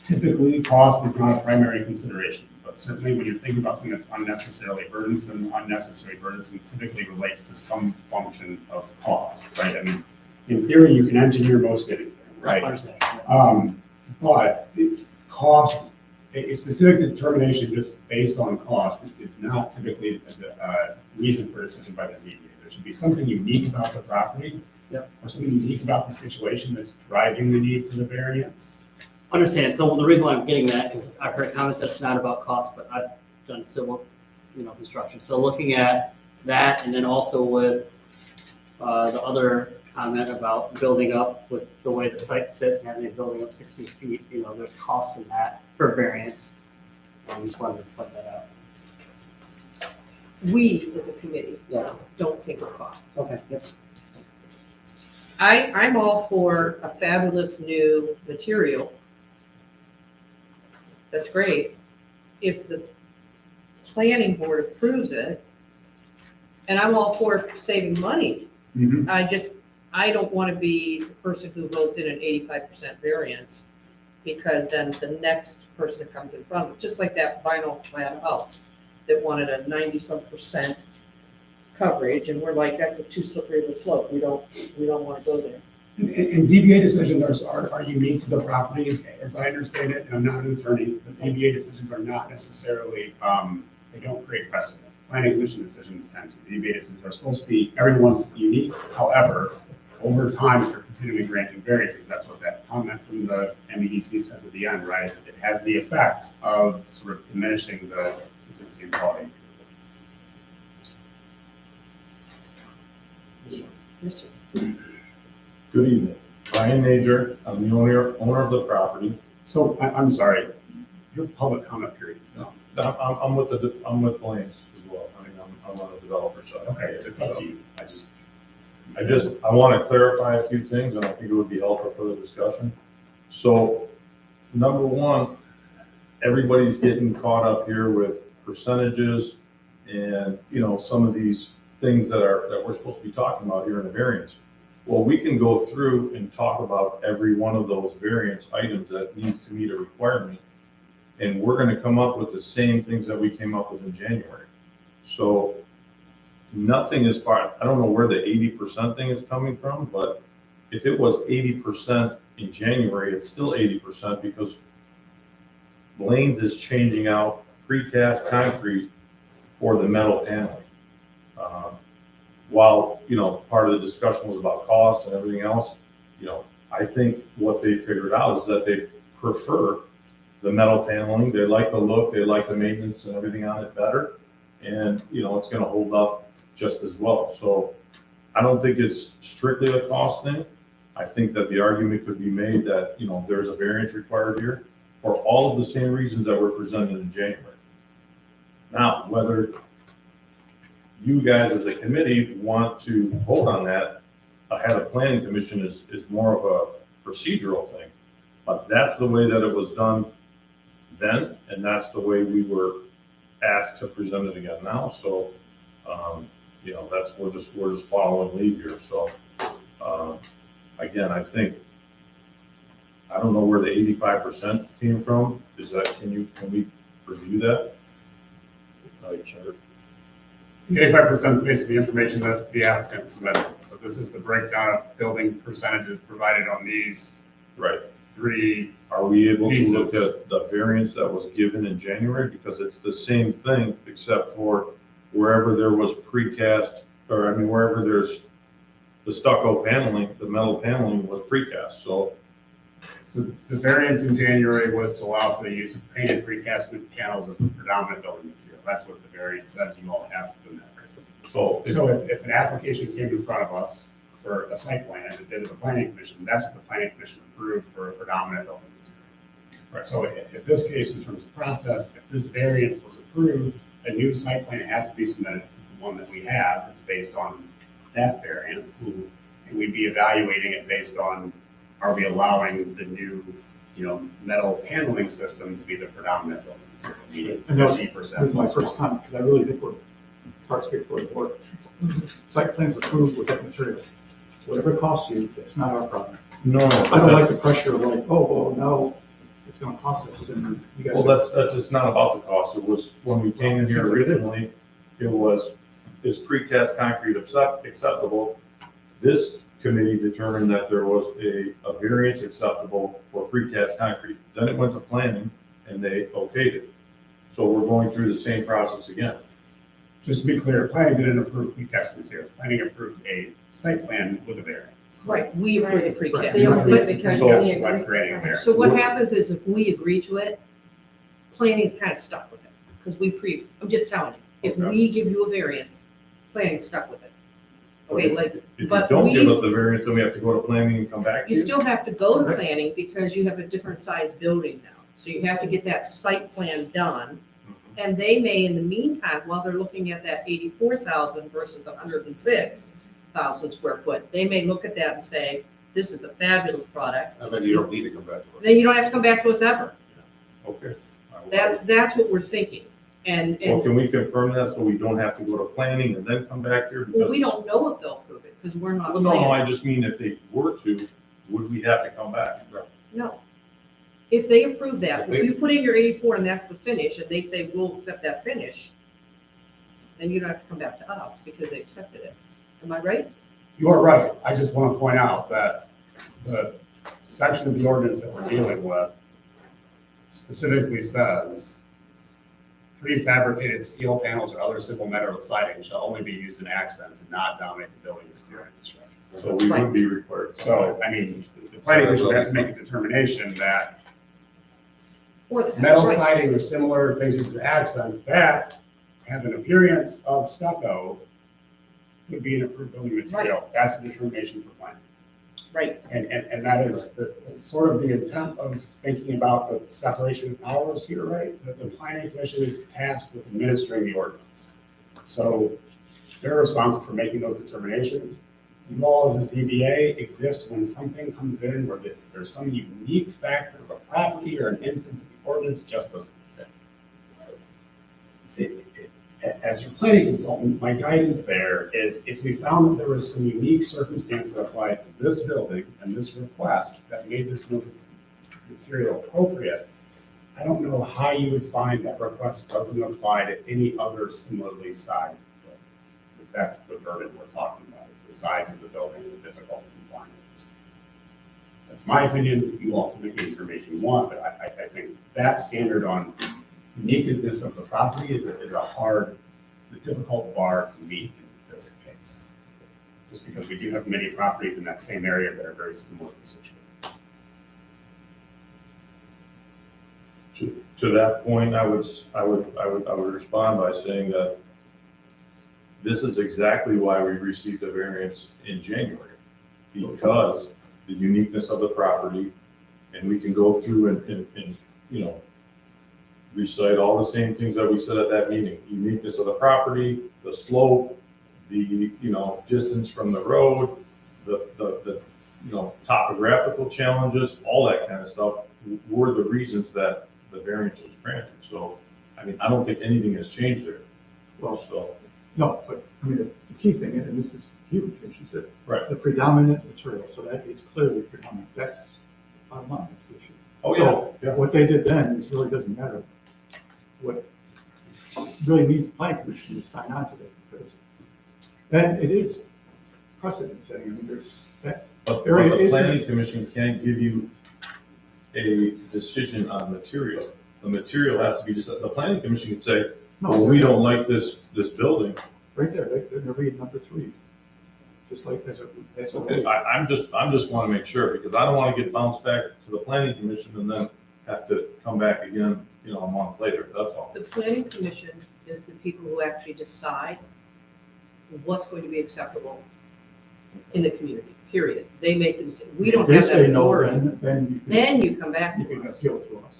Typically, cost is not a primary consideration, but certainly when you're thinking about something that's unnecessarily burdensome typically relates to some function of cost, right? I mean, in theory, you can engineer most anything, right? But cost, a specific determination just based on cost is not typically a reason for a decision by the ZBA. There should be something unique about the property, or something unique about the situation that's driving the need for the variance. Understand. So the reason why I'm getting that, because I've heard comments that's not about cost, but I've done civil, construction. So looking at that, and then also with the other comment about building up with the way the site sits and having it building up 60 feet, there's costs in that for variance. I just wanted to point that out. We, as a committee, Yeah. don't think of cost. Okay. Yep. I'm all for a fabulous new material. That's great. If the planning board approves it, and I'm all for saving money. I don't want to be the person who votes in an 85% variance, because then the next person that comes in front of it, just like that vinyl flat house that wanted a 90-some% coverage, and we're like, that's a too slippery of a slope. We don't want to go there. And ZBA decisions are unique to the property, as I understand it, and I'm not an attorney, but ZBA decisions are not necessarily, they don't create precedent. Planning commission decisions tend to. ZBA decisions are supposed to be, everyone's unique. However, over time, if you're continuing granting variances, that's what that comment from the MEDC says at the end, right? It has the effect of sort of diminishing the consistency and quality. Yes, sir. Good evening. Brian Major, I'm the owner of the property. So I'm sorry, your public comment period is done. I'm with Blaine's as well. I mean, I'm on the developer side. Okay, it's up to you. I want to clarify a few things, and I think it would be helpful for the discussion. So, number one, everybody's getting caught up here with percentages and, you know, some of these things that we're supposed to be talking about here in the variance. Well, we can go through and talk about every one of those variance items that needs to meet a requirement, and we're gonna come up with the same things that we came up with in January. So, nothing is far, I don't know where the 80% thing is coming from, but if it was 80% in January, it's still 80% because Blaine's is changing out precast concrete for the metal paneling. While, you know, part of the discussion was about cost and everything else, you know, I think what they figured out is that they prefer the metal paneling. They like the look, they like the maintenance and everything on it better. And, you know, it's gonna hold up just as well. So I don't think it's strictly a cost thing. I think that the argument could be made that, you know, there's a variance required here for all of the same reasons that were presented in January. Now, whether you guys as a committee want to vote on that ahead of planning commission is more of a procedural thing. But that's the way that it was done then, and that's the way we were asked to present it again now. So, you know, we're just following lead here. So, again, I think, I don't know where the 85% came from. Is that, can we review that? Sure. 85% is basically the information that the applicant submitted. So this is the breakdown of building percentages provided on these Right. three. Are we able to pieces. look at the variance that was given in January? Because it's the same thing, except for wherever there was precast, or I mean, wherever there's the stucco paneling, the metal paneling was precast. So, The variance in January was to allow for the use of painted precast wood panels as the predominant building material. That's what the variance says you all have to do that. so So if an application came in front of us for a site plan and it did to the planning commission, that's what the planning commission approved for a predominant building material. Right. So in this case, in terms of process, if this variance was approved, a new site plan has to be submitted, because the one that we have is based on that variance. And we'd be evaluating it based on, are we allowing the new, you know, metal paneling system to be the predominant building material, meaning And that's- 50%. That was my first comment, because I really think we're parts before the board. Site plans approved with that material. Whatever it costs you, it's not our problem. no, I don't like the pressure of like, oh, well, now it's gonna cost us, and you guys. well, that's it's not about the cost. It was when we came in here originally, it was, is precast concrete acceptable? This committee determined that there was a variance acceptable for precast concrete. Then it went to planning and they okayed it. So we're going through the same process again. Just to be clear, planning didn't approve precast materials. Planning approved a site plan with a variance. Right, we approve the precast. They But- approve because So- we That's agree. what creating a variance. So what happens is if we agree to it, planning's kind of stuck with it, because I'm just telling you, if Okay. we give you a variance, planning's stuck with it. Okay, like, If you but don't give we- us the variance, then we have to go to planning and come back to you you? still have to go to planning because you have a different size building now. So you have to get that site plan done. And they may, in the meantime, while they're looking at that 84,000 versus the 106,000 square foot, they may look at that and say, this is a fabulous product. And then you don't need to come back to us. Then you don't have to come back to us ever. Okay. That's what we're thinking. Well, And, can we confirm that so we don't have to go to planning and then come back here? well, Because, we don't know if they'll approve it because we're not well, no, planning. I just mean if they were to, would we have to come back? No. If they approve that, If if they- you put in your 84 and that's the finish, and they say, we'll accept that finish, then you don't have to come back to us because they accepted it. Am I right? You are right. I just want to point out that the section of the ordinance that we're dealing with specifically says prefabricated steel panels or other simple metal siding shall only be used in accents and not dominate the building exterior construction. So we would be required. So, I mean, the planning commission would have to make a determination that Or the metal right. siding or similar things used as accents that have an appearance of stucco would be an approved building material. That's the determination for planning. Right. And that is the sort of the intent of thinking about the separation of powers here, right? That the planning commission is tasked with administering the ordinance. So they're responsible for making those determinations. you all as a ZBA exist when something comes in where there's some unique factor of a property or an instance of the ordinance just doesn't fit. As your planning consultant, my guidance there is if we found that there was some unique circumstance that applies to this building and this request that made this material appropriate, I don't know how you would find that request doesn't apply to any other similarly sized building. Because that's the burden we're talking about, is the size of the building and the difficulty in finding it. That's my opinion. You all can make the information you want, but I think that standard on uniqueness of the property is a hard, a difficult bar to meet in this case. Just because we do have many properties in that same area that are very similarly situated. To that point, I would respond by saying that this is exactly why we received a variance in January, because the uniqueness of the property, and we can go through and you know, recite all the same things that we said at that meeting: uniqueness of the property, the slope, the, you know, distance from the road, the you know, topographical challenges, all that kind of stuff were the reasons that the variance was granted. So, I mean, I don't think anything has changed there. Well, So, no, but I mean, the key thing, and this is huge, as you said, right. the predominant material, so that is clearly predominant. That's bottom line, that's the issue. Oh, So yeah. what they did then is really doesn't matter. What really needs the planning commission to sign on to this, because then it is precedent setting. I mean, there's that But area the is. planning commission can't give you a decision on material. The material has to be decided. The planning commission can say, No, well, we don't like this building. Right there, they're reading number 3, just like as a. Okay, I'm just want to make sure, because I don't want to get bounced back to the planning commission and then have to come back again, you know, a month later, that's all. The planning commission is the people who actually decide what's going to be acceptable in the community, period. They make the decision. We don't If they have that say no, authority. then Then you come back you to can us. appeal to us.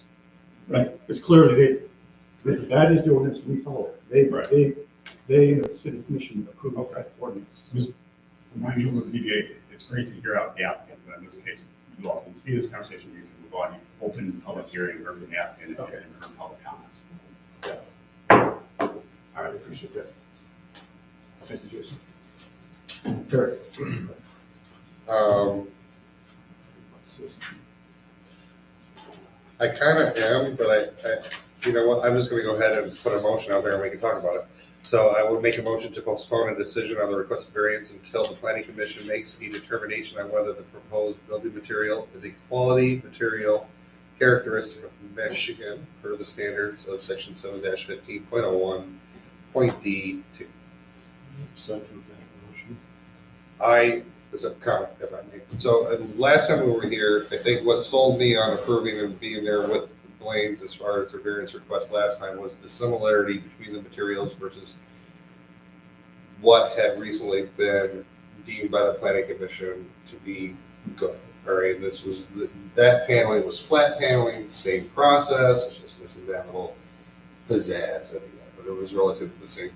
Right. It's clearly that is the ordinance we follow. They, the city commission approve of that ordinance. So just remind you, the ZBA, it's great to hear out the applicant, but in this case, you all can continue this conversation, you can move on, you open public hearing, heard from the applicant, and heard public comments. All right, I appreciate that. Thank you, Jason. Terry. I kind of am, but I, you know what, I'm just gonna go ahead and put a motion out there and we can talk about it. So I will make a motion to postpone a decision on the requested variance until the planning commission makes a determination on whether the proposed building material is a quality material characteristic of Michigan per the standards of section 7-15.01, point D2. Second that motion. It's a comment, if I may. So last time we were here, I think what sold me on approving and being there with the Blaine's as far as their variance request last time was the similarity between the materials versus what had recently been deemed by the planning commission to be good. All right, this was, that paneling was flat paneling, same process, it's just missing that little pizzazz at the end, but it was relatively the same.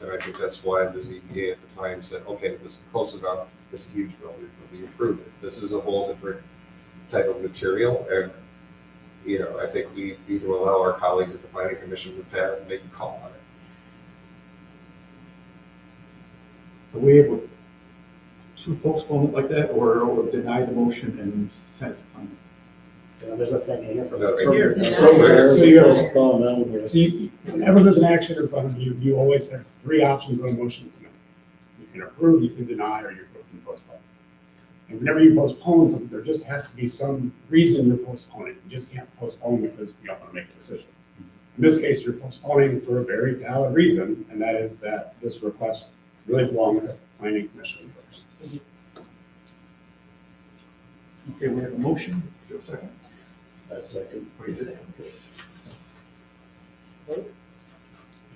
And I think that's why the ZBA at the time said, okay, it was close enough, it's a huge building, but we approved it. This is a whole different type of material, and, you know, I think we need to allow our colleagues at the planning commission to make a call on it. Are we able to postpone it like that, or deny the motion and send it to planning? There's a thing here for That's that. here. So you have, Postpone on so whenever there's an action in front of you, you always have 3 options on a motion to make. You can approve, you can deny, or you can postpone. And whenever you postpone something, there just has to be some reason you're postponing. You just can't postpone because you don't want to make a decision. In this case, you're postponing for a very valid reason, and that is that this request really belongs at the planning commission first. Okay, we have a motion. Is there a second? A second. Wait, is it? Okay.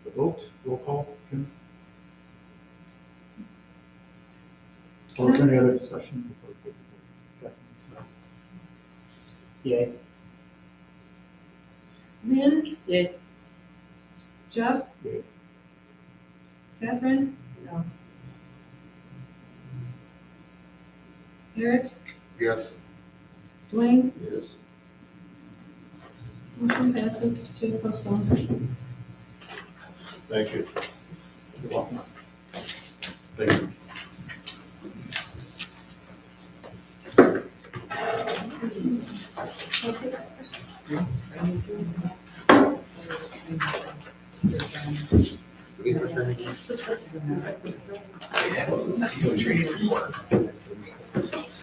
The vote, roll call, Kim? Or is there any other discussion before we take the vote? Yay. Lynn? Yay. Jeff? Yay. Catherine? No. Eric, Yes. Dwayne, Yes. motion passes to postpone. Thank you. You're welcome. Thank you.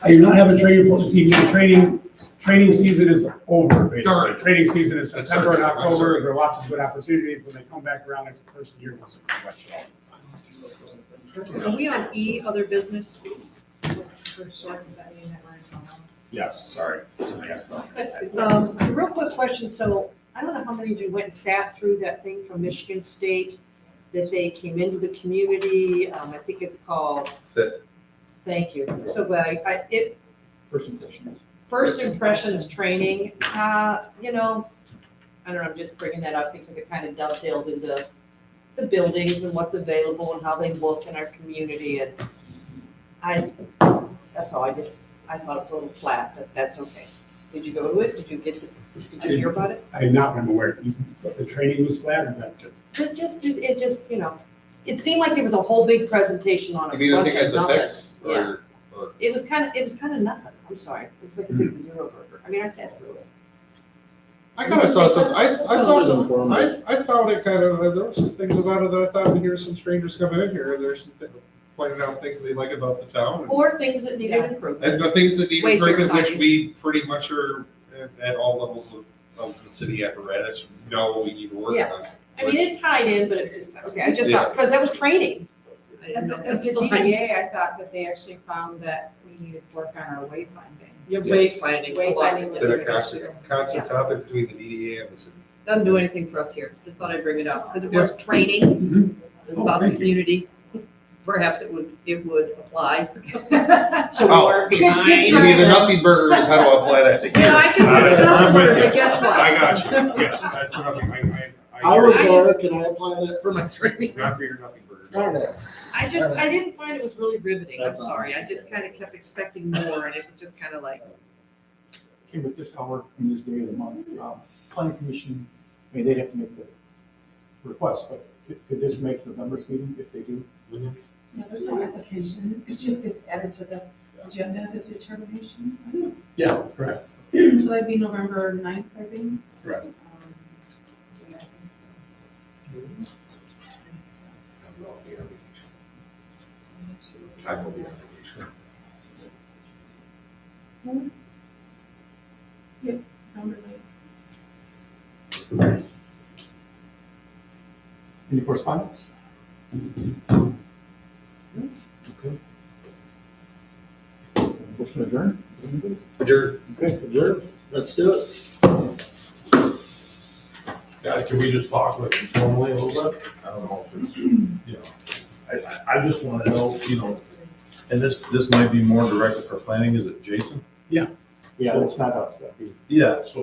I do not have a training report this evening. Training season is over, basically. Darn. Training season is That's September and okay. I'm October. sorry. There are lots of good opportunities. When they come back around after the first year, wasn't much at all. Are we on E, other business? For short, does that mean that we're in trouble? Yes, sorry. Yes. A real quick question, so I don't know how many of you went and sat through that thing from Michigan State, that they came into the community, I think it's called. Fit. Thank you, I'm so glad, First impressions. first impressions training, you know, I don't know, I'm just bringing that up because it kind of dovetails into the buildings and what's available and how they look in our community, and that's all, I thought it was a little flat, but that's okay. Did you go to it? Did you hear about it? I did not remember where the training was flat or that. It just, you know, it seemed like there was a whole big presentation on You a mean the bunch thing of at the nothing. Pix or? It was kind of nothing, I'm sorry, it was like a big zero burger, I mean, I sat through it. I kind of saw some, I saw was some, informative. I found it kind of, there were some things about it that I thought, here's some strangers coming in here, and there's some pointing out things they like about the town. Or things that needed improvement. And the things that need Wayfair improvement, which signage. we pretty much are at all levels of the city apparatus, know we need to work Yeah. on. I mean, it tied in, but it was just, okay, I just thought, because that was training. I didn't As know the, if as the that's fine. DDA, I thought that they actually found that we needed to work on our wayfinding. Your Yes. wayfinding. Wayfinding was Been a a big constant, issue. constant topic between the DDA and the city. Doesn't do anything for us here, just thought I'd bring it up, because it was training, it was Oh, about the thank you. community. Perhaps it would apply. So we Oh. weren't Good behind. You mean the nothing burger is how to apply that to here? Yeah, I consider it I'm with nothing, you. but guess what? I got you, yes, that's the nothing, I was I there, can I apply that for my training? not for your nothing burger. Darn it. I didn't find it was really riveting, I'm That's all. sorry, I just kind of kept expecting more, and it was just kind of like, Came at this hour and this day of the month. Planning commission, I mean, they'd have to make the request, but could this make November's meeting if they do? No, there's no application, it just gets added to the agenda as a determination. Yeah, correct. So that'd be November 9th, I think. Correct. Yeah, I think so. I will be on vacation. November 9th. Any correspondence? Okay. Motion adjourned? Adjourn. Okay, adjourned. Let's do it. Guys, can we just talk like informally a little bit? I don't know if it's, you know, I just want to know, you know, and this might be more directed for planning, is it Jason? Yeah, it's not us, that'd be. Yeah, so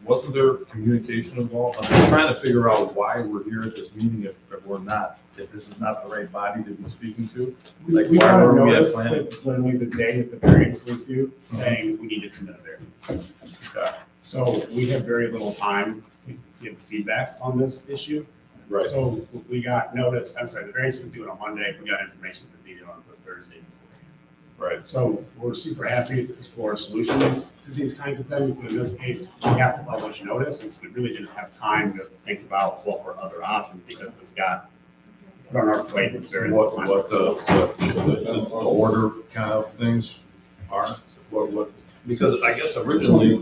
wasn't there communication involved? I'm trying to figure out why we're here at this meeting if we're not, if this is not the right body to be speaking to. Like, We why got a were we at notice planning? that literally the day that the variance was due, saying we need to submit a variance. Okay. So we have very little time to give feedback on this issue. Right. So we got notice, I'm sorry, the variance was due on Monday, we got information that was needed on the Thursday before. Right. So we're super happy to explore solutions to these kinds of things, but in this case, we have to publish notice, and so we really didn't have time to think about what were other options, because this got put on our plate with very little time. What the order kind of things are, what, because I guess originally,